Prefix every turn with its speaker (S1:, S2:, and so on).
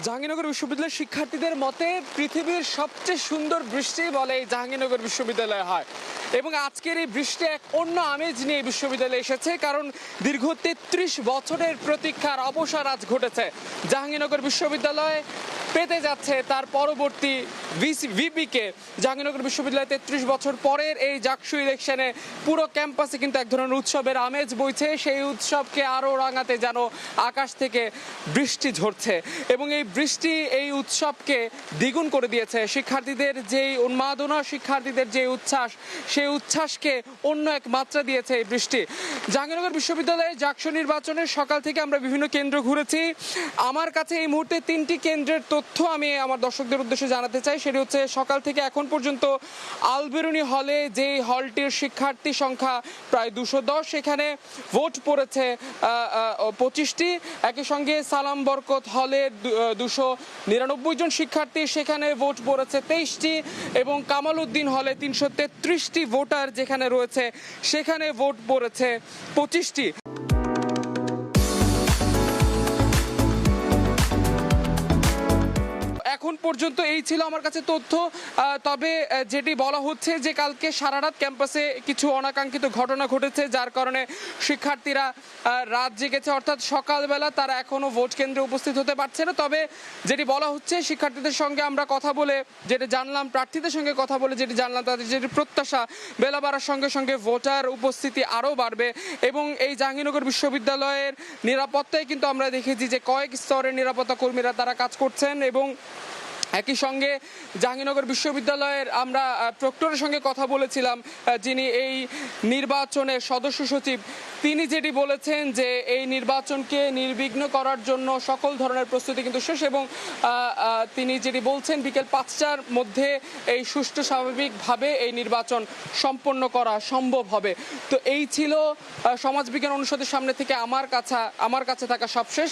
S1: জাহাঙ্গীরনগর বিশ্ববিদ্যালয়ের শিক্ষার্থীদের মতে পৃথিবীর সবচেয়ে সুন্দর বৃষ্টি বলে এই জাহাঙ্গীরনগর বিশ্ববিদ্যালয়ে হয় এবং আজকের এই বৃষ্টি এক অন্য আমেজ নিয়ে বিশ্ববিদ্যালয়ে এসেছে, কারণ দীর্ঘ ৩৩ বছরের প্রতীক্ষার অবসান আজ ঘটেছে। জাহাঙ্গীরনগর বিশ্ববিদ্যালয় পেতে যাচ্ছে তার পরবর্তী ভিপিকে। জাহাঙ্গীরনগর বিশ্ববিদ্যালয় ৩৩ বছর পরের এই জাকসু ইলেকশনে পুরো ক্যাম্পাসে কিন্তু এক ধরনের উৎসবের আমেজ বইছে। সেই উৎসবকে আরও রাঙাতে যেন আকাশ থেকে বৃষ্টি ঝরছে এবং এই বৃষ্টি এই উৎসবকে দ্বিগুণ করে দিয়েছে। শিক্ষার্থীদের যেই উন্মাদনা, শিক্ষার্থীদের যে উচ্ছ্বাস, সেই উচ্ছ্বাসকে অন্য এক মাত্রা দিয়েছে এই বৃষ্টি। জাহাঙ্গীরনগর বিশ্ববিদ্যালয়ে জাকসু নির্বাচনের সকাল থেকে আমরা বিভিন্ন কেন্দ্র ঘুরেছি। আমার কাছে এই মুহূর্তে 3টি কেন্দ্রের তথ্য আমি আমার দর্শকদের উদ্দেশ্যে জানাতে চাই। সেটি হচ্ছে সকাল থেকে এখন পর্যন্ত আলবেরুনি হলে যে হলটির শিক্ষার্থী সংখ্যা প্রায় 210, সেখানে ভোট পড়েছে 25টি। একই সঙ্গে সালাম বরকত হলে 299 জন শিক্ষার্থী, সেখানে ভোট পড়েছে 23টি এবং কামাল উদ্দিন হলে 333টি ভোটার যেখানে রয়েছে সেখানে ভোট পড়েছে 25টি। এখন পর্যন্ত এই ছিল আমার কাছে তথ্য। তবে যেটি বলা হচ্ছে যে কালকে সারা রাত ক্যাম্পাসে কিছু অনাকাঙ্ক্ষিত ঘটনা ঘটেছে, যার কারণে শিক্ষার্থীরা রাত জেগেছে, অর্থাৎ সকালবেলা তারা এখনো ভোট কেন্দ্রে উপস্থিত হতে পারছে না। তবে যেটি বলা হচ্ছে, শিক্ষার্থীদের সঙ্গে আমরা কথা বলে যেটি জানলাম, প্রার্থীদের সঙ্গে কথা বলে যেটি জানলাম, তাদের যেটি প্রত্যাশা বেলা বাড়ার সঙ্গে সঙ্গে ভোটার উপস্থিতি আরও বাড়বে এবং এই জাহাঙ্গীরনগর বিশ্ববিদ্যালয়ের নিরাপত্তায় কিন্তু আমরা দেখেছি যে কয়েক স্তরের নিরাপত্তা কর্মীরা তারা কাজ করছেন এবং একই সঙ্গে জাহাঙ্গীরনগর বিশ্ববিদ্যালয়ের আমরা প্রক্টরের সঙ্গে কথা বলেছিলাম, যিনি এই নির্বাচনের সদস্য সচিব। তিনি যেটি বলেছেন যে এই নির্বাচনকে নির্বিঘ্ন করার জন্য সকল ধরনের প্রস্তুতি কিন্তু শেষ এবং তিনি যেটি বলছেন বিকেল 5টার মধ্যে এই সুষ্ঠু স্বাভাবিকভাবে এই নির্বাচন সম্পন্ন করা সম্ভব হবে। তো এই ছিল সমাজবিজ্ঞান অনুষদের সামনে থেকে আমার কাছে থাকা সবশেষ।